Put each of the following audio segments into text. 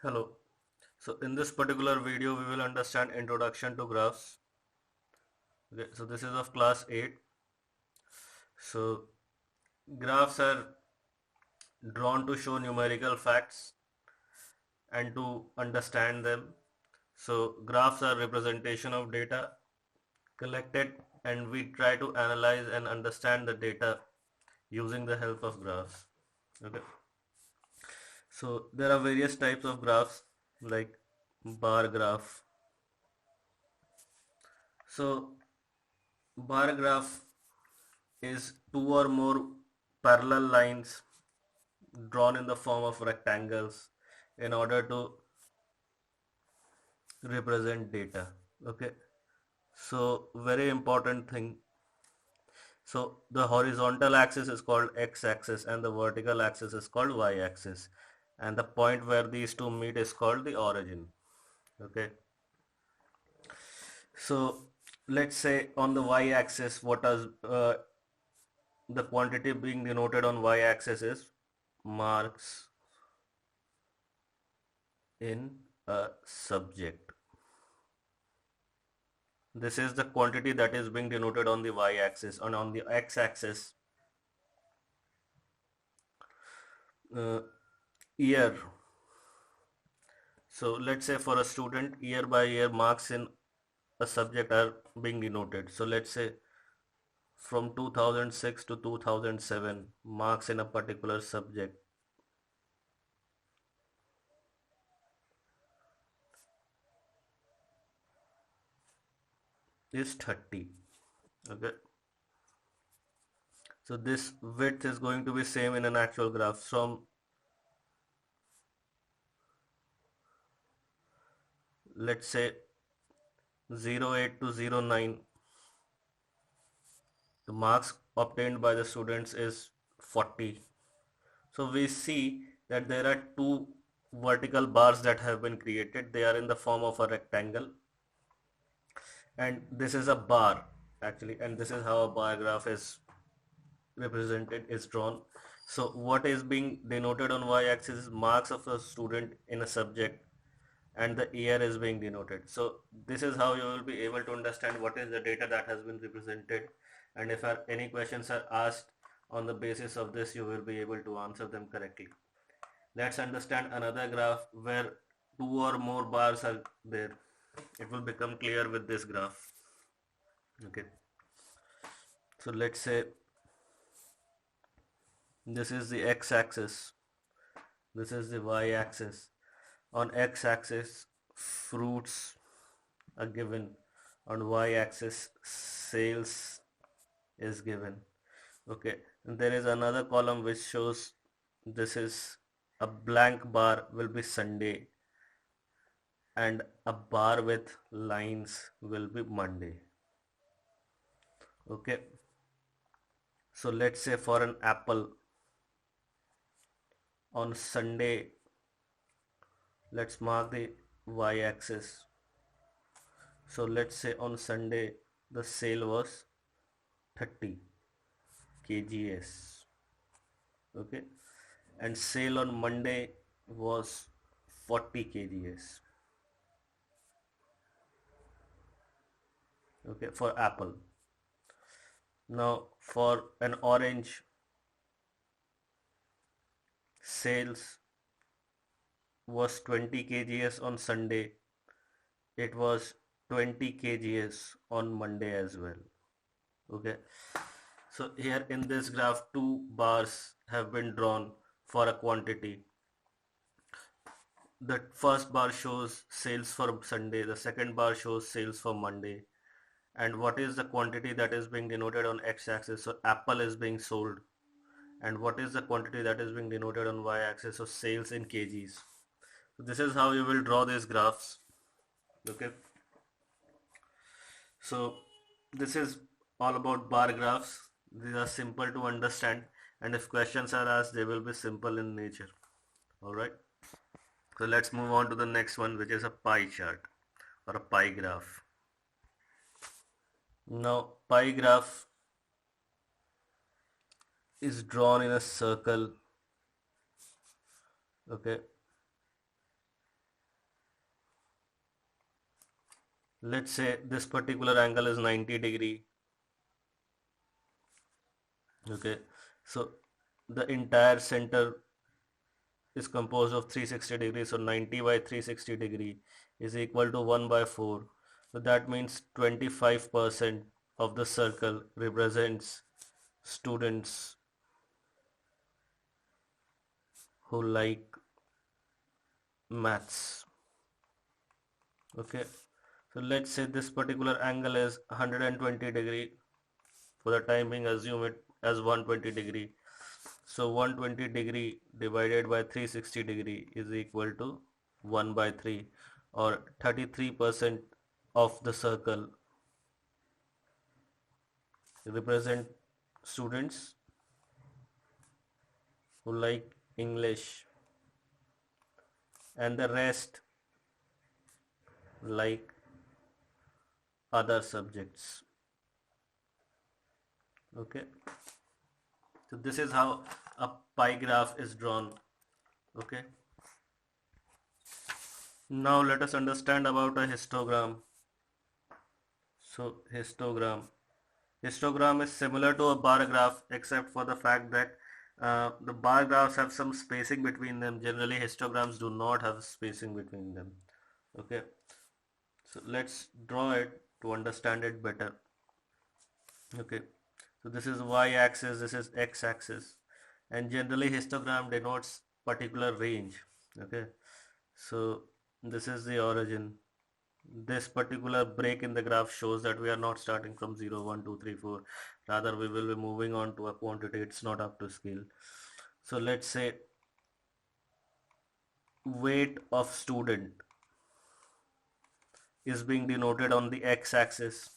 Hello. So in this particular video, we will understand introduction to graphs. Okay, so this is of class 8. So graphs are drawn to show numerical facts and to understand them. So graphs are representation of data collected, and we try to analyze and understand the data using the help of graphs. Okay. So there are various types of graphs like bar graph. So bar graph is two or more parallel lines drawn in the form of rectangles in order to represent data. Okay, so very important thing. So the horizontal axis is called x-axis and the vertical axis is called y-axis, and the point where these two meet is called the origin. Okay, so let's say on the y-axis, what is the quantity being denoted on y-axis is marks in a subject. This is the quantity that is being denoted on the y-axis, and on the x-axis, year. So let's say for a student, year by year marks in a subject are being denoted. So let's say from 2006 to 2007, marks in a particular subject is 30. Okay, so this width is going to be same in an actual graph. From let's say 08 to 09, the marks obtained by the students is 40. So we see that there are two vertical bars that have been created. They are in the form of a rectangle, and this is a bar actually, and this is how a bar graph is represented, is drawn. So what is being denoted on y-axis is marks of a student in a subject, and the year is being denoted. So this is how you will be able to understand what is the data that has been represented, and if any questions are asked on the basis of this, you will be able to answer them correctly. Let's understand another graph where two or more bars are there. It will become clear with this graph. Okay, so let's say this is the x-axis, this is the y-axis. On x-axis, fruits are given. On y-axis, sales is given. Okay, and there is another column which shows this is a blank bar will be Sunday, and a bar with lines will be Monday. Okay, so let's say for an apple on Sunday, let's mark the y-axis. So let's say on Sunday the sale was 30 kgs. Okay, and sale on Monday was 40 kgs. Okay, for apple. Now for an orange, sales was 20 kgs on Sunday. It was 20 kgs on Monday as well. Okay, so here in this graph, two bars have been drawn for a quantity. The first bar shows sales for Sunday, the second bar shows sales for Monday. And what is the quantity that is being denoted on x-axis? So apple is being sold. And what is the quantity that is being denoted on y-axis? So sales in kgs. So this is how you will draw these graphs. Okay, so this is all about bar graphs. These are simple to understand, and if questions are asked, they will be simple in nature. All right, so let's move on to the next one, which is a pie chart or a pie graph. Now pie graph is drawn in a circle. Okay, Let's say this particular angle is 90 degree. Okay, so the entire center is composed of 360 degrees, so 90 by 360 degree is equal to 1 by 4. So that means 25% of the circle represents students who like maths. Okay, so let's say this particular angle is 120 degree. For the time being, assume it as 120 degree. So 120 degree divided by 360 degree is equal to 1 by 3, or 33% of the circle represent students who like English, and the rest like other subjects. Okay, so this is how a pie graph is drawn. Okay, now let us understand about a histogram. So histogram is similar to a bar graph, except for the fact that the bar graphs have some spacing between them. Generally histograms do not have spacing between them. Okay, so let's draw it to understand it better. Okay, so this is y-axis, this is x-axis, and generally histogram denotes particular range. Okay, so this is the origin. This particular break in the graph shows that we are not starting from 0, 1, 2, 3, 4. Rather, we will be moving on to a quantity. It's not up to scale. So let's say weight of student is being denoted on the x-axis.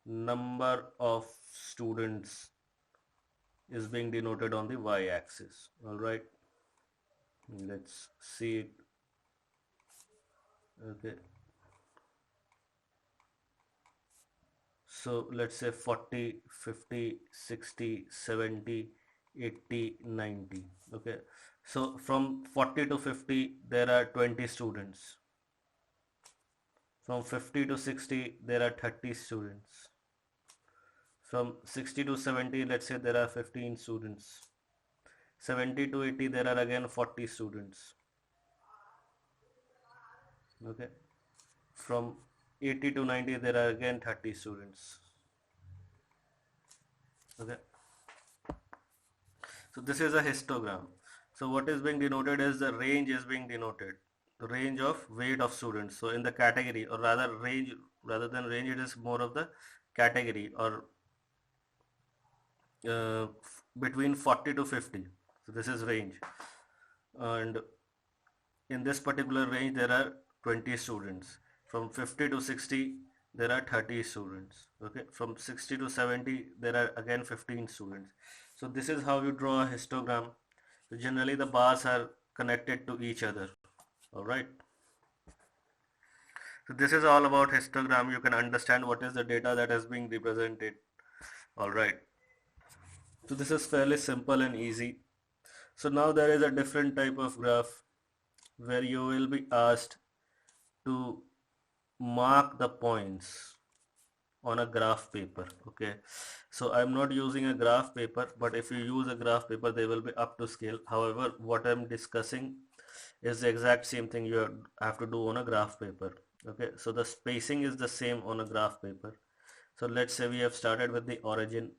Number of students is being denoted on the y-axis. All right. Let's see it. Okay. So let's say 40, 50, 60, 70, 80, 90. Okay. So from 40 to 50, there are 20 students. From 50 to 60, there are 30 students. From 60 to 70, let's say there are 15 students. 70 to 80, there are again 40 students. Okay. From 80 to 90, there are again 30 students. Okay. So this is a histogram. So what is being denoted is the range is being denoted. The range of weight of students. So in the category, or rather range, rather than range, it is more of the category, or between 40 to 50. So this is range, and in this particular range there are 20 students. From 50 to 60 there are 30 students. Okay, from 60 to 70 there are again 15 students. So this is how you draw a histogram. So generally the bars are connected to each other. All right, so this is all about histogram. You can understand what is the data that is being represented. All right, so this is fairly simple and easy. So now there is a different type of graph where you will be asked to mark the points on a graph paper. Okay, so I'm not using a graph paper, but if you use a graph paper they will be up to scale. However, what I'm discussing is the exact same thing you have to do on a graph paper. Okay, so the spacing is the same on a graph paper. So let's say we have started with the origin.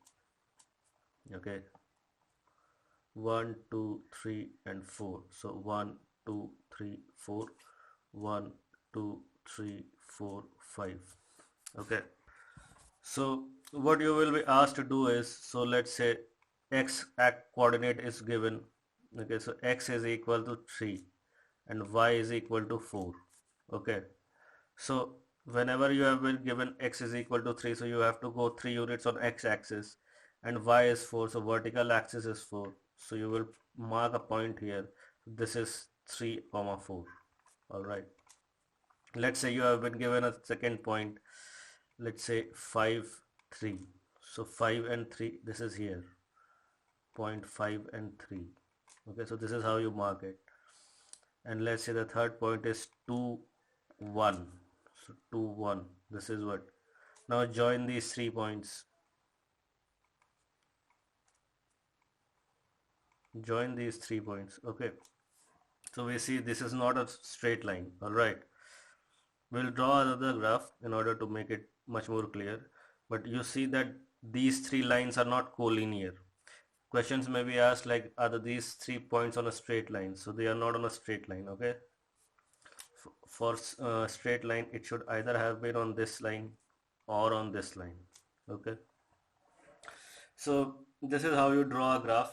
Okay, 1, 2, 3 and 4. So 1, 2, 3, 4, 1, 2, 3, 4, 5. Okay, so what you will be asked to do is, so let's say x coordinate is given. Okay, so x is equal to 3 and y is equal to 4. Okay, so whenever you have been given x is equal to 3, so you have to go 3 units on x axis, and y is 4, so vertical axis is 4. So you will mark a point here. This is 3 comma 4. All right, let's say you have been given a second point. Let's say 5, 3. So 5 and 3, this is here, point 5 and 3. Okay, so this is how you mark it. And let's say the third point is 2, 1. So 2, 1. This is what. Now join these 3 points. Join these 3 points. Okay. So we see this is not a straight line. Alright. We'll draw another graph in order to make it much more clear. But you see that these 3 lines are not collinear. Questions may be asked like, are these 3 points on a straight line? So they are not on a straight line. Okay. For straight line, it should either have been on this line or on this line. Okay. So this is how you draw a graph.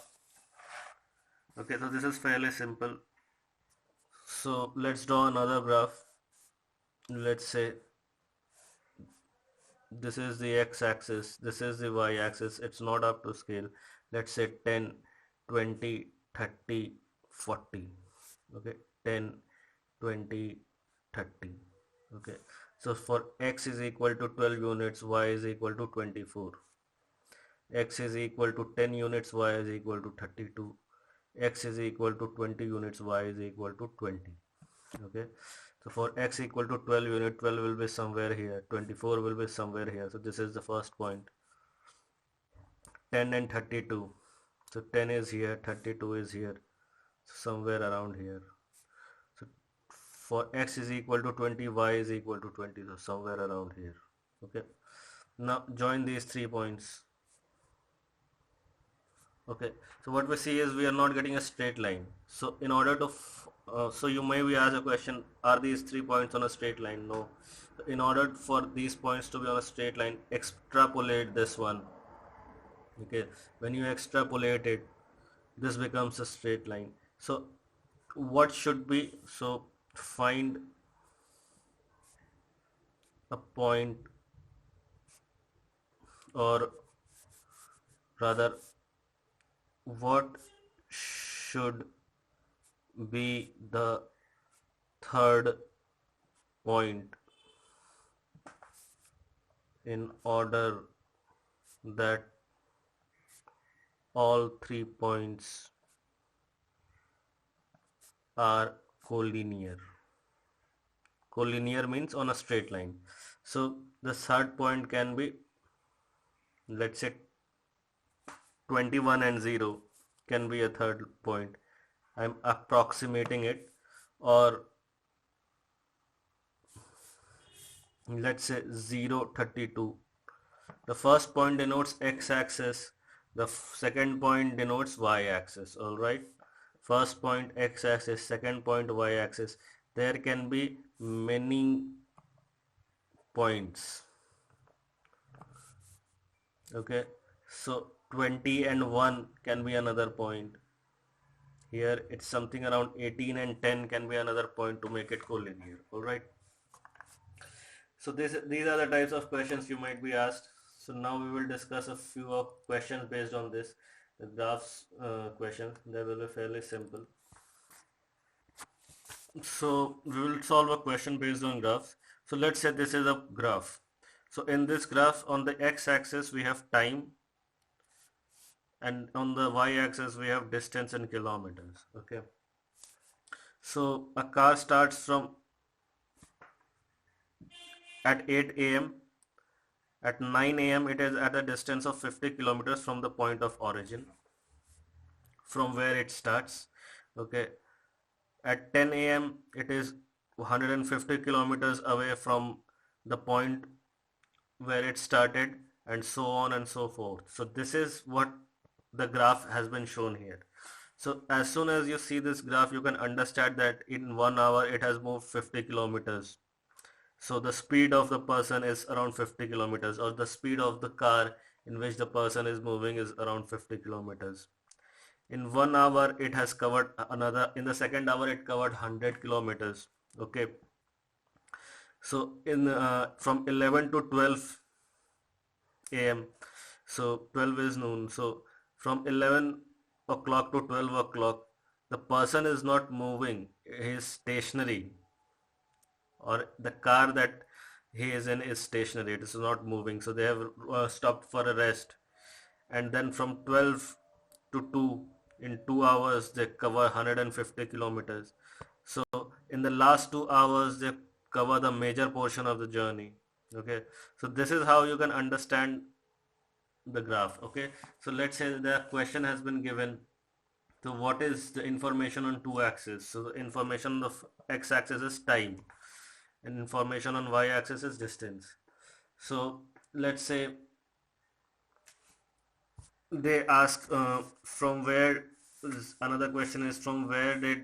Okay, so this is fairly simple. So let's draw another graph. Let's say this is the x-axis, this is the y-axis. It's not up to scale. Let's say 10, 20, 30, 40. Okay, 10, 20, 30. Okay, so for x is equal to 12 units, y is equal to 24. X is equal to 10 units, y is equal to 32. X is equal to 20 units, y is equal to 20. Okay, so for x equal to 12 unit, 12 will be somewhere here, 24 will be somewhere here. So this is the first point. 10 and 32. So 10 is here, 32 is here, so somewhere around here. So for x is equal to 20, y is equal to 20, so somewhere around here. Okay, now join these 3 points. Okay, so what we see is we are not getting a straight line. So in order to so you may be asked a question, are these 3 points on a straight line? No. In order for these points to be on a straight line, extrapolate this one. Okay, when you extrapolate it, this becomes a straight line. So what should be, so find a point, or rather what should be the third point in order that all 3 points are collinear. Collinear means on a straight line. So the third point can be, let's say 21 and 0 can be a third point. I'm approximating it. Or let's say 0, 32. The first point denotes x-axis, the second point denotes y-axis. Alright, first point x-axis, second point y-axis. There can be many points. Okay, so 20 and 1 can be another point. Here it's something around 18 and 10 can be another point to make it collinear. Alright, so these are the types of questions you might be asked. So now we will discuss a few of questions based on this. The graphs questions, they will be fairly simple. So we will solve a question based on graphs. So let's say this is a graph. So in this graph, on the x-axis we have time, and on the y-axis we have distance in kilometers. Okay, so a car starts from at 8 a.m. At 9 a.m. it is at a distance of 50 kilometers from the point of origin, from where it starts. Okay, at 10 a.m. it is 150 kilometers away from the point where it started, and so on and so forth. So this is what the graph has been shown here. So as soon as you see this graph, you can understand that in 1 hour it has moved 50 kilometers. So the speed of the person is around 50 kilometers, or the speed of the car in which the person is moving is around 50 kilometers. In 1 hour it has covered another, in the second hour it covered 100 kilometers. Okay, so in from 11 to 12 a.m. so 12 is noon, so from 11 o'clock to 12 o'clock the person is not moving, he is stationary, or the car that he is in is stationary, it is not moving. So they have stopped for a rest, and then from 12 to 2, in 2 hours they cover 150 kilometers. So in the last 2 hours they cover the major portion of the journey. Okay, so this is how you can understand the graph. Okay, so let's say the question has been given. So what is the information on two axes? So the information on the x-axis is time and information on y-axis is distance. So let's say they ask from where, another question is from where did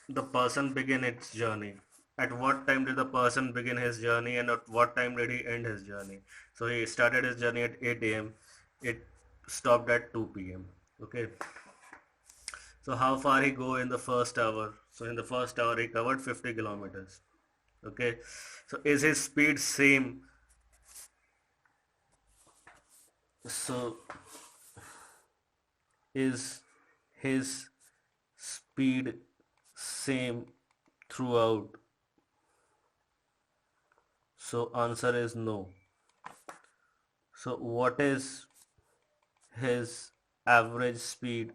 the person begin its journey? At what time did the person begin his journey and at what time did he end his journey? So he started his journey at 8 a.m. It stopped at 2 p.m. Okay. So how far he go in the first hour? So in the first hour he covered 50 kilometers. Okay. So is his speed same? So is his speed same throughout? So answer is no. So what is his average speed?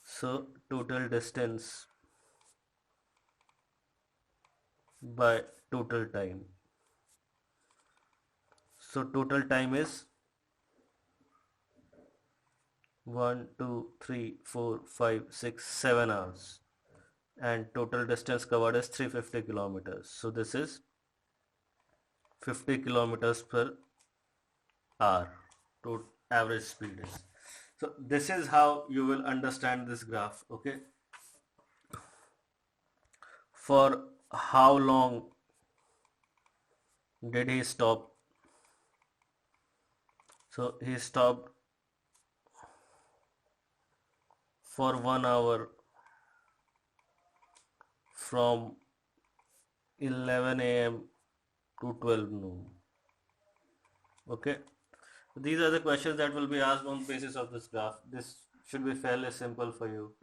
So total distance by total time. So total time is 1, 2, 3, 4, 5, 6, 7 hours. And total distance covered is 350 kilometers. So this is 50 kilometers per hour. To average speed is. So this is how you will understand this graph. Okay. For how long did he stop? So he stopped for 1 hour from 11 a.m. to 12 noon. Okay. These are the questions that will be asked on basis of this graph. This should be fairly simple for you.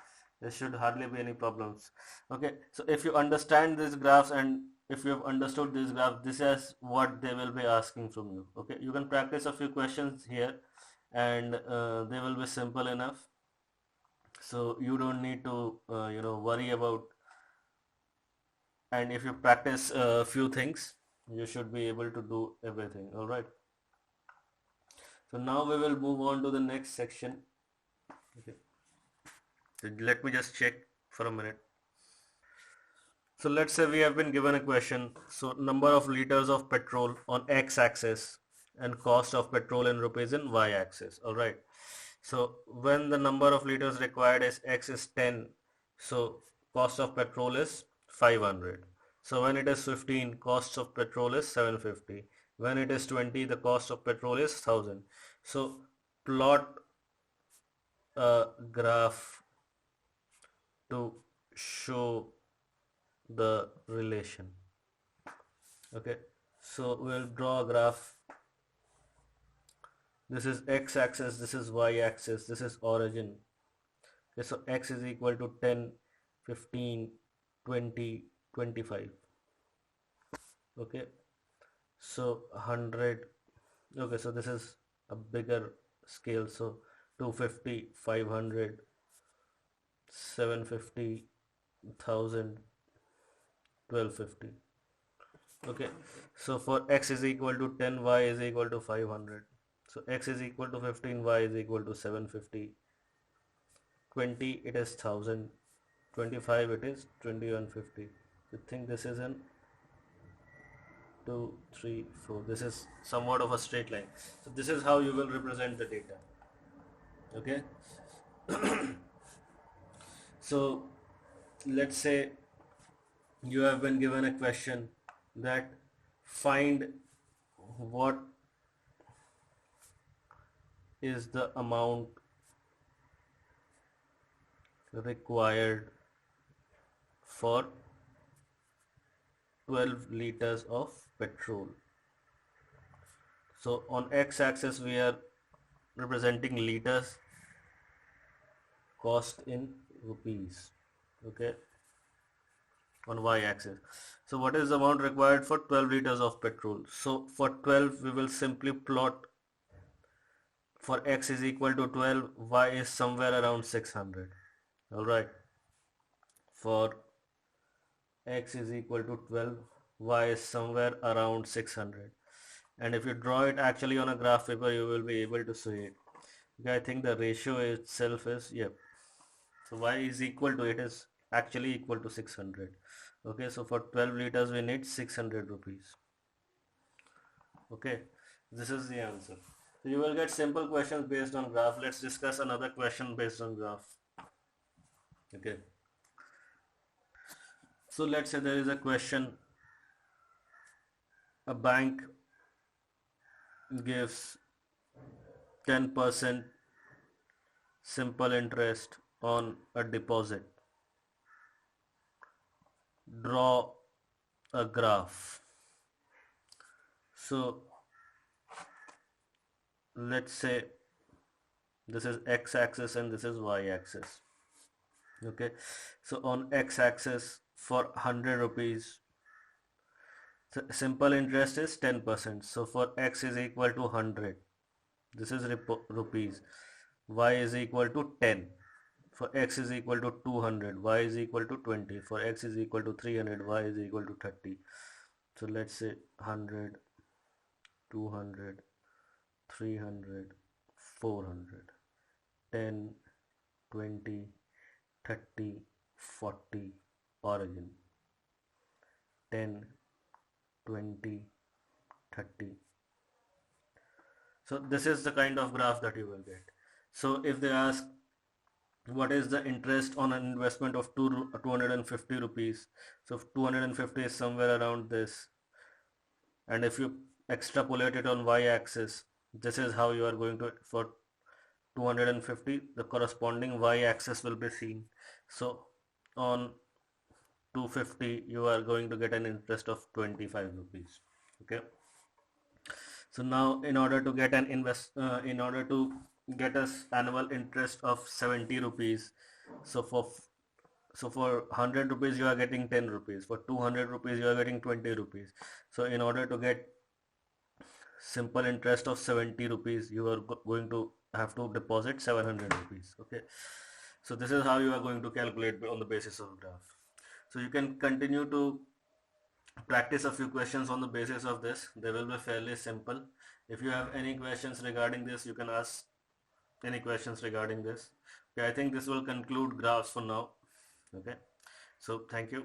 There should hardly be any problems. Okay, so if you understand these graphs and if you have understood these graphs, this is what they will be asking from you. Okay, you can practice a few questions here and they will be simple enough. So you don't need to worry about, and if you practice a few things, you should be able to do everything. All right. So now we will move on to the next section. Okay. So let me just check for a minute. So let's say we have been given a question. So number of liters of petrol on x-axis and cost of petrol in rupees in y-axis. All right. So when the number of liters required is x is 10, so cost of petrol is 500. So when it is 15, cost of petrol is 750. When it is 20, the cost of petrol is 1000. So plot a graph to show the relation. Okay, so we'll draw a graph. This is x-axis, this is y-axis, this is origin. Okay, so x is equal to 10, 15, 20, 25. Okay, so 100. Okay, so this is a bigger scale, so 250, 500, 750, 1000, 1250. Okay, so for x is equal to 10, y is equal to 500. So x is equal to 15, y is equal to 750. 20 it is 1000. 25 it is 2150. You think this is an 2, 3, 4. This is somewhat of a straight line. So this is how you will represent the data. Okay. So let's say you have been given a question that find what is the amount required for 12 liters of petrol. So on x-axis we are representing liters, cost in rupees. Okay, on y-axis. So what is the amount required for 12 liters of petrol? So for 12 we will simply plot, for x is equal to 12, y is somewhere around 600. All right. For x is equal to 12, y is somewhere around 600. And if you draw it actually on a graph paper, you will be able to see it. Okay, I think the ratio itself is, yep. So y is equal to, it is actually equal to 600. Okay, so for 12 liters we need 600 rupees. Okay, this is the answer. So you will get simple questions based on graph. Let's discuss another question based on graph. Okay, so let's say there is a question, a bank gives 10% simple interest on a deposit. Draw a graph. So let's say this is x-axis and this is y-axis. Okay, so on x-axis for 100 rupees, simple interest is 10%. So for x is equal to 100, this is rupees. Y is equal to 10. For x is equal to 200, y is equal to 20. For x is equal to 300, y is equal to 30. So let's say 100, 200, 300, 400, 10, 20, 30, 40, origin, 10, 20, 30. So this is the kind of graph that you will get. So if they ask what is the interest on an investment of 250 rupees, so 250 is somewhere around this, and if you extrapolate it on y-axis, this is how you are going to, for 250 the corresponding y-axis will be seen. So on 250 you are going to get an interest of 25 rupees. Okay, so now in order to get an in order to get us annual interest of 70 rupees, so for 100 rupees you are getting 10 rupees, for 200 rupees you are getting 20 rupees. So in order to get simple interest of 70 rupees, you are going to have to deposit 700 rupees. Okay, so this is how you are going to calculate on the basis of graph. So you can continue to practice a few questions on the basis of this. They will be fairly simple. If you have any questions regarding this, you can ask any questions regarding this. Okay, I think this will conclude graphs for now. Okay, so thank you.